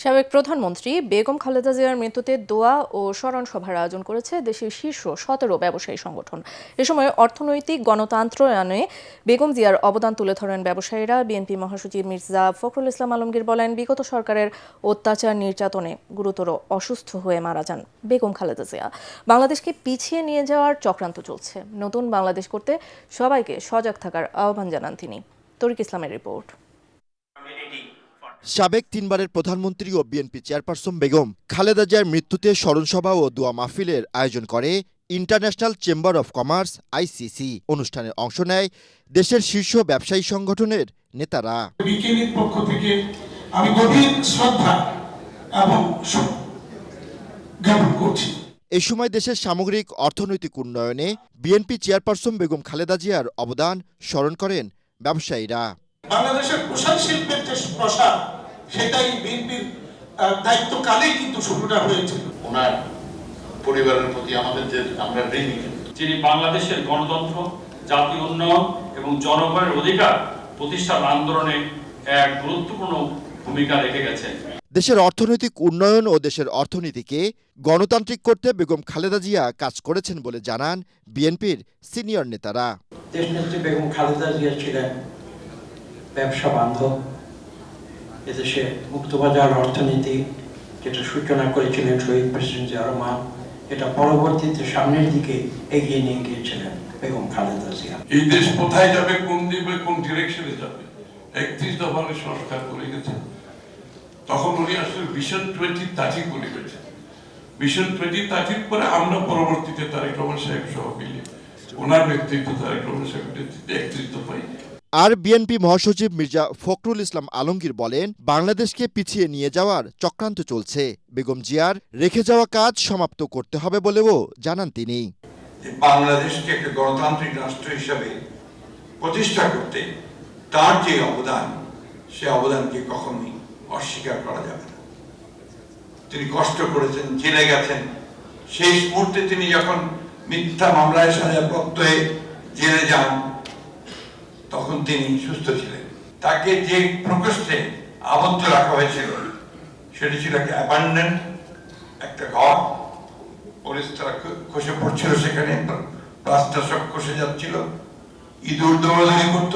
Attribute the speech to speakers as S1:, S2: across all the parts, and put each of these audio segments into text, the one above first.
S1: সাবেক প্রধানমন্ত্রী বেগম খালেদা জিয়ার মৃত্যুতে দোয়া ও স্মরণ সভার আয়োজন করেছে দেশের শীর্ষ 17 ব্যবসায়ী সংগঠন। এ সময় অর্থনৈতিক গণতন্ত্রায়নে বেগম জিয়ার অবদান তুলে ধরেন ব্যবসায়ীরা। বিএনপি মহাসচিব মির্জা ফখরুল ইসলাম আলমগীর বলেন, বিগত সরকারের অত্যাচার নির্যাতনে গুরুতর অসুস্থ হয়ে মারা যান বেগম খালেদা জিয়া। বাংলাদেশকে পিছিয়ে নিয়ে যাওয়ার চক্রান্ত চলছে, নতুন বাংলাদেশ করতে সবাইকে সজাগ থাকার আহ্বান জানান তিনি। তরিক ইসলামের রিপোর্ট।
S2: সাবেক তিনবারের প্রধানমন্ত্রী ও বিএনপি চেয়ারপারসন বেগম খালেদা জিয়ার মৃত্যুতে স্মরণসভা ও দোয়া মাহফিলের আয়োজন করে international chamber of commerce ICC. অনুষ্ঠানে অংশ নেয় দেশের শীর্ষ ব্যবসায়ী সংগঠনের নেতারা।
S3: বিকেনের পক্ষ থেকে আমি গভীর শ্রদ্ধা এবং জ্ঞাপন করছি।
S2: এই সময় দেশের সামগ্রিক অর্থনৈতিক উন্নয়নে বিএনপি চেয়ারপারসন বেগম খালেদা জিয়ার অবদান স্মরণ করেন ব্যবসায়ীরা।
S3: বাংলাদেশের পোশাক শিল্পের যে প্রসার, সেটাই বিএনপির দায়িত্বকালেই কিন্তু শুরুটা হয়েছিল।
S4: ওনার পরিবারের প্রতি আমাদের যে আমরা ঋণী,
S5: যিনি বাংলাদেশের গণতন্ত্র, জাতীয় উন্নয়ন এবং জনগণের অধিকার প্রতিষ্ঠার আন্দোলনে এক গুরুত্বপূর্ণ ভূমিকা রেখে গেছেন।
S2: দেশের অর্থনৈতিক উন্নয়ন ও দেশের অর্থনীতিকে গণতান্ত্রিক করতে বেগম খালেদা জিয়া কাজ করেছেন বলে জানান বিএনপির সিনিয়র নেতারা।
S6: দেশনেত্রী বেগম খালেদা জিয়া ছিলেন ব্যবসা বান্ধব। এদেশে মুক্তবাজার অর্থনীতি যেটা সূচনা করেছিলেন শহীদ প্রেসিডেন্ট জিয়া রহমান, এটা পরবর্তীতে সামনের দিকে এগিয়ে নিয়ে গিয়েছিলেন বেগম খালেদা জিয়া।
S7: এই দেশ কোথায় যাবে, কোন দিকে, কোন ডিরেকশনে যাবে, 31 দফার সংস্কার করে গেছেন। তখন উনি আসলে ভিশন 2030 করে গেছেন। ভিশন 2030 পরে আমরা পরবর্তীতে তারেক রহমান সাহেব সহ মিলে ওনার নেতৃত্ব, তারেক রহমান সাহেবের নেতৃত্বে 31 দফায়।
S2: আর বিএনপি মহাসচিব মির্জা ফখরুল ইসলাম আলমগীর বলেন, বাংলাদেশকে পিছিয়ে নিয়ে যাওয়ার চক্রান্ত চলছে। বেগম জিয়ার রেখে যাওয়া কাজ সমাপ্ত করতে হবে বলেও জানান তিনি।
S8: বাংলাদেশকে একটা গণতান্ত্রিক রাষ্ট্র হিসাবে প্রতিষ্ঠা করতে তার যে অবদান, সে অবদানকে কখনোই অস্বীকার করা যাবে না। তিনি কষ্ট করেছেন, জেলে গেছেন। শেষ মুহূর্তে তিনি যখন মিথ্যা মামলায় সাজাপ্রাপ্ত হয়ে জেলে যান, তখন তিনি সুস্থ ছিলেন। তাকে যে প্রকোষ্ঠে আবদ্ধ রাখা হয়েছিল সেটি ছিল একটা অ্যাবান্ডেন্ট একটা ঘর। পরিস্থিতি খসে পড়ছিল, সেখানে প্লাস্টার সব খসে যাচ্ছিল, ইঁদুর দৌড়াদৌড়ি করত।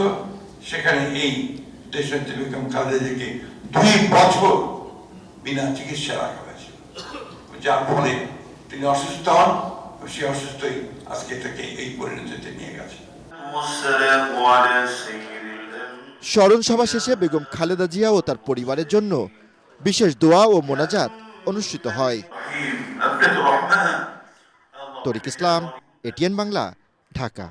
S8: সেখানে এই দেশনেত্রী বেগম খালেদা জিয়াকে 2 বছর বিনা চিকিৎসা রাখা হয়েছিল, যার ফলে তিনি অসুস্থ হন। সে অসুস্থই আজকে তাকে এই পরিণতিতে নিয়ে গেছে।
S2: স্মরণ সভা শেষে বেগম খালেদা জিয়া ও তার পরিবারের জন্য বিশেষ দোয়া ও মোনাজাত অনুষ্ঠিত হয়। তরিক ইসলাম, এটিএন বাংলা, ঢাকা।